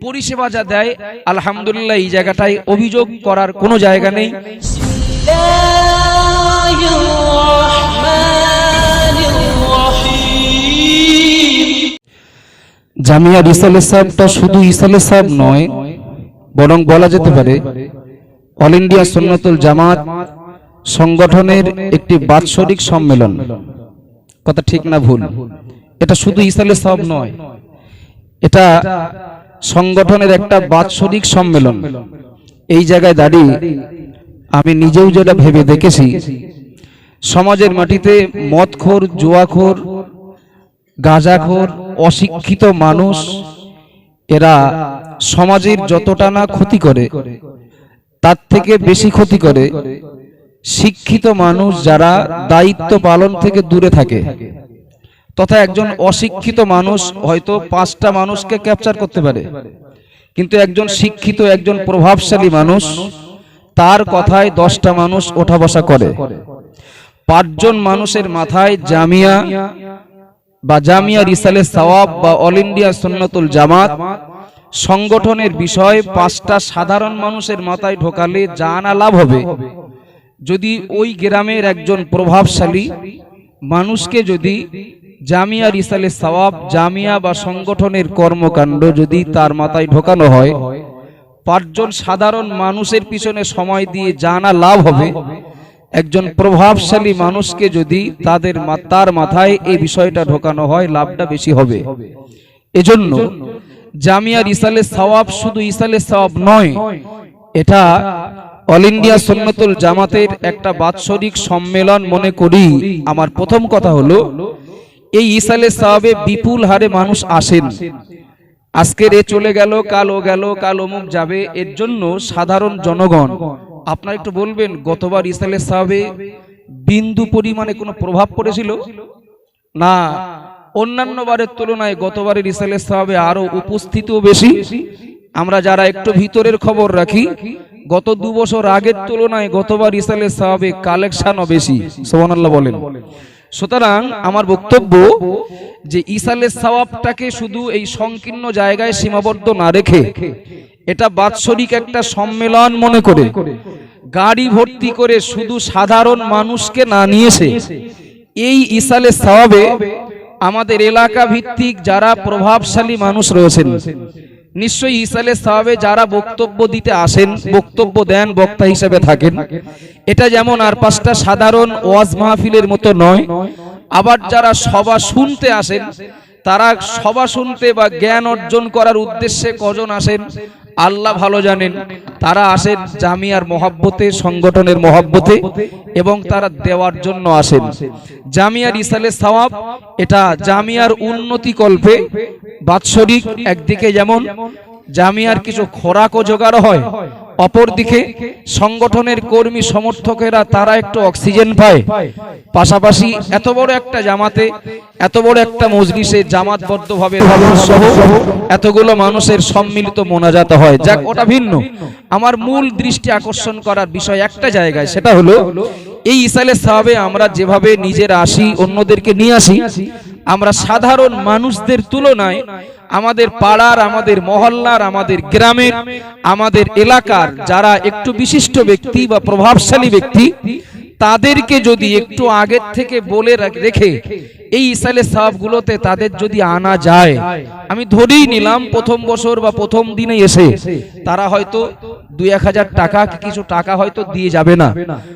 পরিষেবা যা দেয় আলহামদুলিল্লাহ এই জায়গাটায় অভিযোগ করার কোনো জায়গা নেই। জামিয়া রিসালে সাহেবটা শুধু ইসালে সাহেব নয়, বরং বলা যেতে পারে অল ইন্ডিয়া সুন্নাতুল জামাত সংগঠনের একটি বাৎসরিক সম্মেলন। কথা ঠিক না ভুল? এটা শুধু ইসালে সাহেব নয়, এটা সংগঠনের একটা বাৎসরিক সম্মেলন। এই জায়গায় দাঁড়িয়ে আমি নিজেও যেটা ভেবে দেখেছি, সমাজের মাটিতে মদখোর, জুয়াখোর, গাঁজাখোর, অশিক্ষিত মানুষ এরা সমাজের যতটা না ক্ষতি করে তার থেকে বেশি ক্ষতি করে শিক্ষিত মানুষ যারা দায়িত্ব পালন থেকে দূরে থাকে। তথা একজন অশিক্ষিত মানুষ হয়তো 5টা মানুষকে ক্যাপচার করতে পারে, কিন্তু একজন শিক্ষিত, একজন প্রভাবশালী মানুষ তার কথায় 10টা মানুষ ওঠা বসা করে। 5 জন মানুষের মাথায় জামিয়া বা জামিয়া রিসালে সওয়াব বা অল ইন্ডিয়া সুন্নাতুল জামাত সংগঠনের বিষয় 5টা সাধারণ মানুষের মাথায় ঢোকালে জানা লাভ হবে। যদি ওই গ্রামের একজন প্রভাবশালী মানুষকে যদি জামিয়া রিসালে সওয়াব, জামিয়া বা সংগঠনের কর্মকাণ্ড যদি তার মাথায় ঢোকানো হয়, 5 জন সাধারণ মানুষের পিছনে সময় দিয়ে জানা লাভ হবে। একজন প্রভাবশালী মানুষকে যদি তার মাথায় এই বিষয়টা ঢোকানো হয়, লাভটা বেশি হবে। এজন্য জামিয়া রিসালে সওয়াব শুধু ইসালে সওয়াব নয়, এটা অল ইন্ডিয়া সুন্নাতুল জামাতের একটা বাৎসরিক সম্মেলন মনে করি। আমার প্রথম কথা হলো, এই ইসালে সওয়াবে বিপুল হারে মানুষ আসেন। আজকের এ চলে গেল, কাল ও গেল, কাল অমুক যাবে, এর জন্য সাধারণ জনগণ আপনারা একটু বলবেন, গতবার ইসালে সওয়াবে বিন্দু পরিমাণে কোনো প্রভাব পড়েছিল না? অন্যান্য বারের তুলনায় গতবারের ইসালে সওয়াবে আরো উপস্থিতিও বেশি। আমরা যারা একটু ভিতরের খবর রাখি, গত 2 বছর আগের তুলনায় গতবার ইসালে সওয়াবে কালেকশনও বেশি। সুবহানাল্লাহ বলেন। সুতরাং আমার বক্তব্য যে ইসালে সওয়াবটাকে শুধু এই সংকীর্ণ জায়গায় সীমাবদ্ধ না রেখে এটা বাৎসরিক একটা সম্মেলন মনে করে গাড়ি ভর্তি করে শুধু সাধারণ মানুষকে না নিয়েছে এই ইসালে সওয়াবে আমাদের এলাকা ভিত্তিক যারা প্রভাবশালী মানুষ রয়েছেন, নিশ্চয়ই ইসালে সওয়াবে যারা বক্তব্য দিতে আসেন, বক্তব্য দেন, বক্তা হিসেবে থাকেন, এটা যেমন আর 5টা সাধারণ ওয়াজ মাহফিলের মতো নয়। আবার যারা সভা শুনতে আসেন, তারা সভা শুনতে বা জ্ঞান অর্জন করার উদ্দেশ্যে কজন আসেন আল্লাহ ভালো জানেন। তারা আসেন জামিয়ার মহব্বতে, সংগঠনের মহব্বতে, এবং তারা দেওয়ার জন্য আসেন। জামিয়ার ইসালে সওয়াব এটা জামিয়ার উন্নতি কল্পে বাৎসরিক একদিকে যেমন জামিয়ার কিছু খোরাকও জোগাড় হয়, অপরদিকে সংগঠনের কর্মী সমর্থকেরা তারা একটু অক্সিজেন পায়। পাশাপাশি এত বড় একটা জামাতে, এত বড় একটা মজলিসে জামাতবদ্ধভাবে সহ এতগুলো মানুষের সম্মিলিত মোনাজাত হয়। যাক, ওটা ভিন্ন। আমার মূল দৃষ্টি আকর্ষণ করার বিষয় একটা জায়গায়, সেটা হলো এই ইসালে সওয়াবে আমরা যেভাবে নিজেরা আসি, অন্যদেরকে নিয়ে আসি, আমরা সাধারণ মানুষদের তুলনায় আমাদের পাড়ার, আমাদের মহল্লার, আমাদের গ্রামের, আমাদের এলাকার যারা একটু বিশিষ্ট ব্যক্তি বা প্রভাবশালী ব্যক্তি, তাদেরকে যদি একটু আগের থেকে বলে রেখে এই ইসালে সওয়াবগুলোতে তাদের যদি আনা যায়, আমি ধরেই নিলাম প্রথম বছর বা প্রথম দিনে এসে তারা হয়তো 2-1 হাজার টাকা কিছু টাকা হয়তো দিয়ে যাবে না,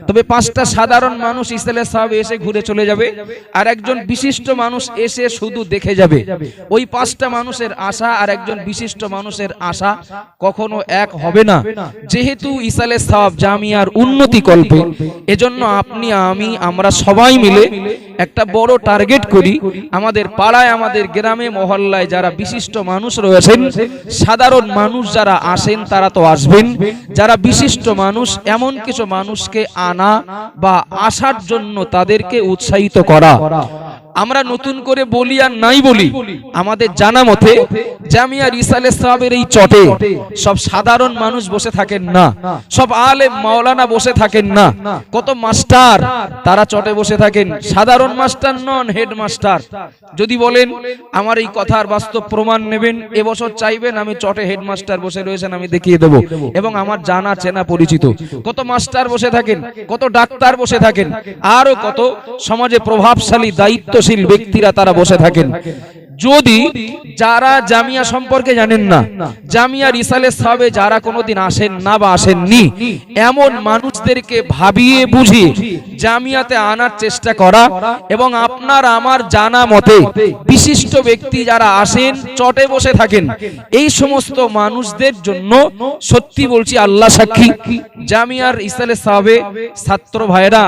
তবে 5টা সাধারণ মানুষ ইসালে সওয়াবে এসে ঘুরে চলে যাবে, আর একজন বিশিষ্ট মানুষ এসে শুধু দেখে যাবে। ওই 5টা মানুষের আশা আর একজন বিশিষ্ট মানুষের আশা কখনো এক হবে না। যেহেতু ইসালে সওয়াব জামিয়ার উন্নতি কল্পে, এজন্য আপনি, আমি, আমরা সবাই মিলে একটা বড় টার্গেট করি। আমাদের পাড়ায়, আমাদের গ্রামে, মহল্লায় যারা বিশিষ্ট মানুষ রয়েছেন, সাধারণ মানুষ যারা আসেন তারা তো আসবেন, যারা বিশিষ্ট মানুষ এমন কিছু মানুষকে আনা বা আসার জন্য তাদেরকে উৎসাহিত করা। আমরা নতুন করে বলি আর নাই বলি, আমাদের জানা মতে জামিয়া রিসালে সাহেবের এই চটে সব সাধারণ মানুষ বসে থাকেন না, সব আলেম মাওলানা বসে থাকেন না, কত মাস্টার তারা চটে বসে থাকেন, সাধারণ মাস্টার নন, হেডমাস্টার। যদি বলেন আমার এই কথার বাস্তব প্রমাণ নেবেন, এবছর চাইবেন আমি চটে হেডমাস্টার বসে রয়েছেন আমি দেখিয়ে দেব, এবং আমার জানা চেনা পরিচিত কত মাস্টার বসে থাকেন, কত ডাক্তার বসে থাকেন, আরো কত সমাজে প্রভাবশালী দায়িত্বশীল ব্যক্তিরা তারা বসে থাকেন। যদি যারা জামিয়া সম্পর্কে জানেন না, জামিয়া রিসালে সাহেবে যারা কোনোদিন আসেন না বা আসেননি, এমন মানুষদেরকে ভাবিয়ে বুঝিয়ে জামিয়াতে আনার চেষ্টা করা, এবং আপনার আমার জানা মতে বিশিষ্ট ব্যক্তি যারা আসেন চটে বসে থাকেন, এই সমস্ত মানুষদের জন্য সত্যি বলছি আল্লাহ সাক্ষী, জামিয়ার রিসালে সাহেবে ছাত্র ভাইরা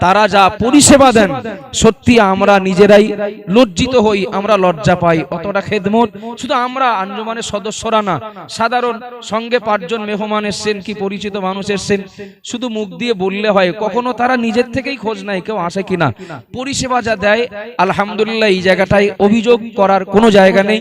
তারা যা পরিষেবা দেন, সত্যি আমরা নিজেরাই লজ্জিত হই, আমরা লজ্জা পাই। অতটা খেদমত শুধু আমরা আঞ্জুমানের সদস্যরা না, সাধারণ সঙ্গে 5 জন মেহমান এসেছেন কি পরিচিত মানুষ এসেছেন, শুধু মুখ দিয়ে বললে হয়, কখনো তারা নিজের থেকেই খোঁজ নেয় কেউ আসে কিনা। পরিষেবা যা দেয় আলহামদুলিল্লাহ, এই জায়গাটায় অভিযোগ করার কোনো জায়গা নেই।